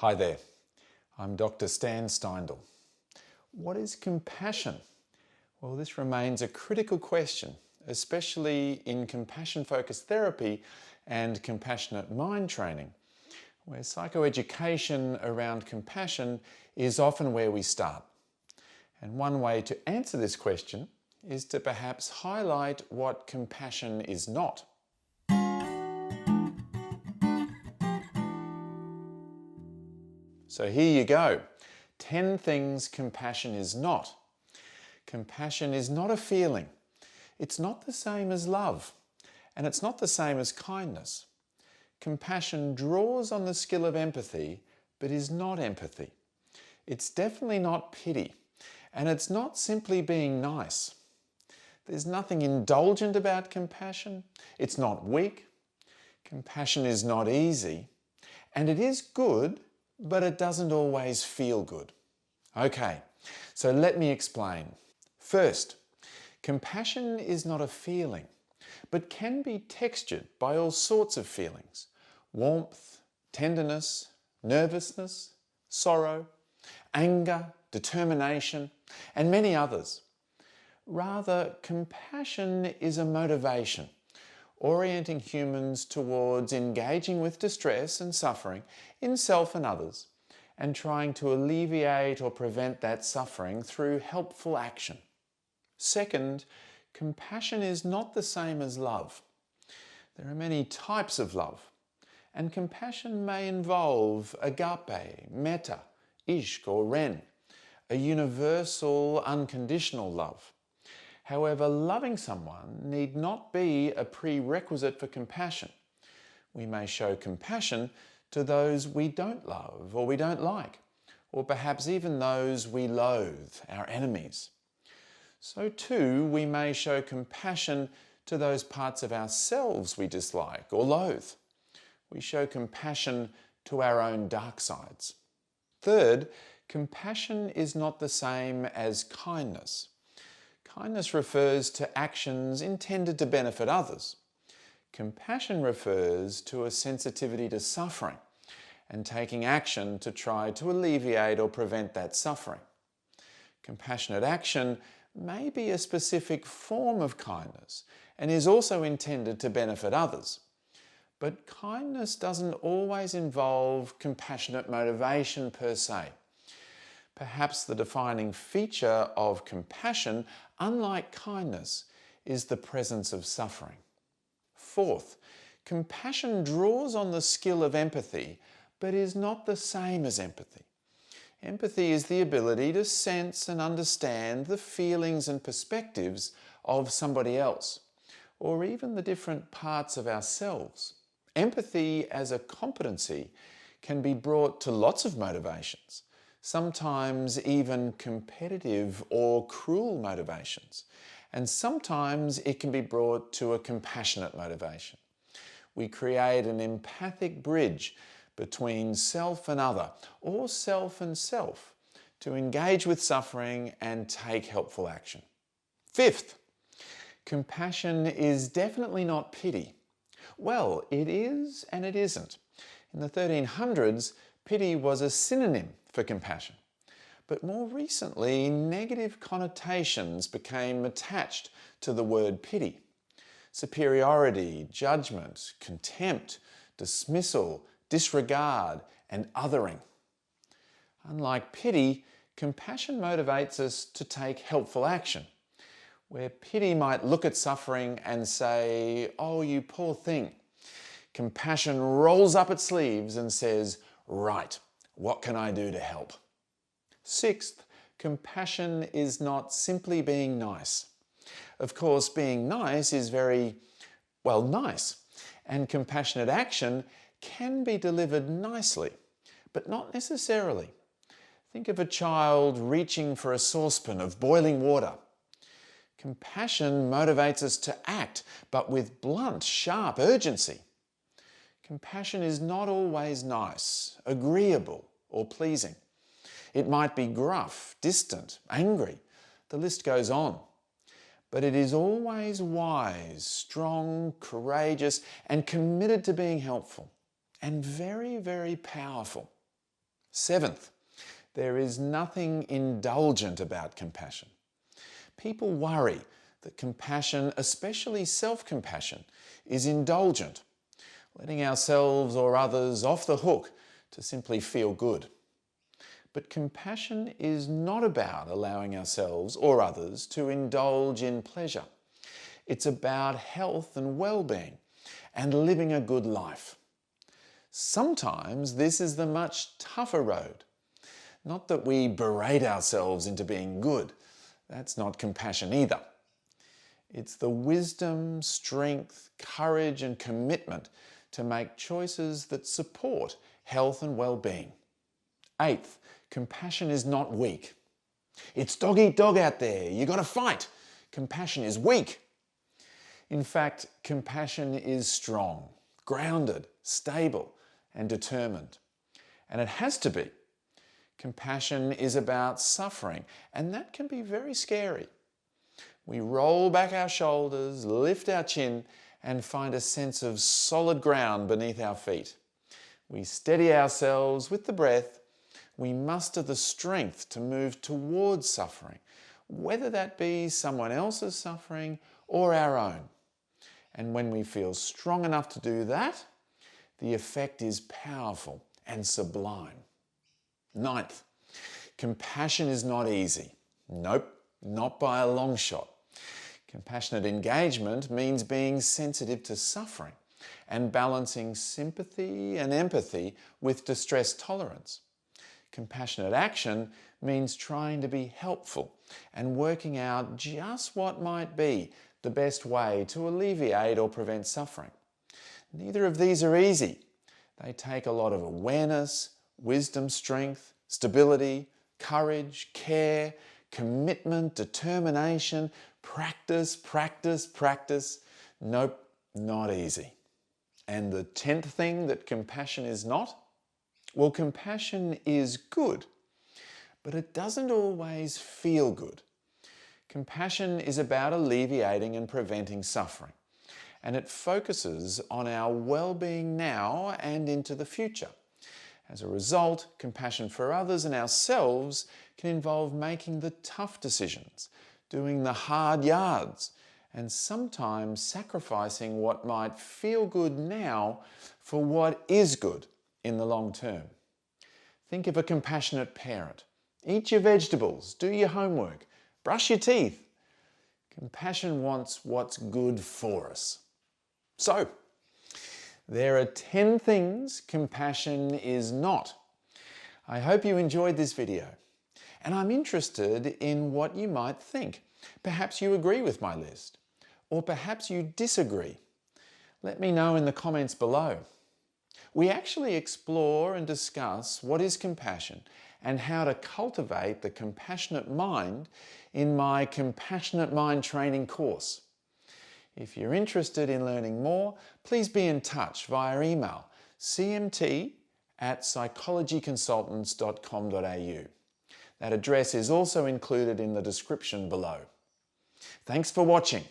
Hi there, I'm Dr. Stan Steindl. What is compassion? Well, this remains a critical question, especially in compassion-focused therapy and compassionate mind training, where psychoeducation around compassion is often where we start. And one way to answer this question is to perhaps highlight what compassion is not. So here you go, 10 things compassion is not. Compassion is not a feeling. It's not the same as love, and it's not the same as kindness. Compassion draws on the skill of empathy, but is not empathy. It's definitely not pity, and it's not simply being nice. There's nothing indulgent about compassion. It's not weak. Compassion is not easy, and it is good, but it doesn't always feel good. Okay, so let me explain. First, compassion is not a feeling, but can be textured by all sorts of feelings: warmth, tenderness, nervousness, sorrow, anger, determination, and many others. Rather, compassion is a motivation, orienting humans towards engaging with distress and suffering in self and others, and trying to alleviate or prevent that suffering through helpful action. Second, compassion is not the same as love. There are many types of love, and compassion may involve agape, metta, ishq or ren, a universal, unconditional love. However, loving someone need not be a prerequisite for compassion. We may show compassion to those we don't love or we don't like, or perhaps even those we loathe, our enemies. So too, we may show compassion to those parts of ourselves we dislike or loathe. We show compassion to our own dark sides. Third, compassion is not the same as kindness. Kindness refers to actions intended to benefit others. Compassion refers to a sensitivity to suffering and taking action to try to alleviate or prevent that suffering. Compassionate action may be a specific form of kindness and is also intended to benefit others. But kindness doesn't always involve compassionate motivation per se. Perhaps the defining feature of compassion, unlike kindness, is the presence of suffering. Fourth, compassion draws on the skill of empathy, but is not the same as empathy. Empathy is the ability to sense and understand the feelings and perspectives of somebody else, or even the different parts of ourselves. Empathy as a competency can be brought to lots of motivations, sometimes even competitive or cruel motivations, and sometimes it can be brought to a compassionate motivation. We create an empathic bridge between self and other, or self and self, to engage with suffering and take helpful action. Fifth, compassion is definitely not pity. Well, it is and it isn't. In the 1300s, pity was a synonym for compassion. But more recently, negative connotations became attached to the word pity. Superiority, judgment, contempt, dismissal, disregard, and othering. Unlike pity, compassion motivates us to take helpful action, where pity might look at suffering and say, "Oh, you poor thing." Compassion rolls up its sleeves and says, "Right, what can I do to help?" Sixth, compassion is not simply being nice. Of course, being nice is very, well, nice, and compassionate action can be delivered nicely, but not necessarily. Think of a child reaching for a saucepan of boiling water. Compassion motivates us to act, but with blunt, sharp urgency. Compassion is not always nice, agreeable, or pleasing. It might be gruff, distant, angry. The list goes on. But it is always wise, strong, courageous, and committed to being helpful, and very, very powerful. Seventh, there is nothing indulgent about compassion. People worry that compassion, especially self-compassion, is indulgent, letting ourselves or others off the hook to simply feel good. But compassion is not about allowing ourselves or others to indulge in pleasure. It's about health and well-being and living a good life. Sometimes this is the much tougher road. Not that we berate ourselves into being good. That's not compassion either. It's the wisdom, strength, courage and commitment to make choices that support health and well-being. Eighth, compassion is not weak. It's dog eat dog out there. You got to fight. Compassion is weak. In fact, compassion is strong, grounded, stable and determined. And it has to be. Compassion is about suffering, and that can be very scary. We roll back our shoulders, lift our chin, and find a sense of solid ground beneath our feet. We steady ourselves with the breath. We muster the strength to move towards suffering, whether that be someone else's suffering or our own. And when we feel strong enough to do that, the effect is powerful and sublime. Ninth, compassion is not easy. Nope, not by a long shot. Compassionate engagement means being sensitive to suffering and balancing sympathy and empathy with distress tolerance. Compassionate action means trying to be helpful and working out just what might be the best way to alleviate or prevent suffering. Neither of these are easy. They take a lot of awareness, wisdom, strength, stability, courage, care, commitment, determination, practice. Nope, not easy. And the 10th thing that compassion is not? Well, compassion is good, but it doesn't always feel good. Compassion is about alleviating and preventing suffering, and it focuses on our well-being now and into the future. As a result, compassion for others and ourselves can involve making the tough decisions, doing the hard yards, and sometimes sacrificing what might feel good now for what is good in the long term. Think of a compassionate parent. Eat your vegetables, do your homework, brush your teeth. Compassion wants what's good for us. So, there are 10 things compassion is not. I hope you enjoyed this video, and I'm interested in what you might think. Perhaps you agree with my list, or perhaps you disagree. Let me know in the comments below. We actually explore and discuss what is compassion and how to cultivate the compassionate mind in my Compassionate Mind training course. If you're interested in learning more, please be in touch via email cmt@psychologyconsultants.com.au. That address is also included in the description below. Thanks for watching.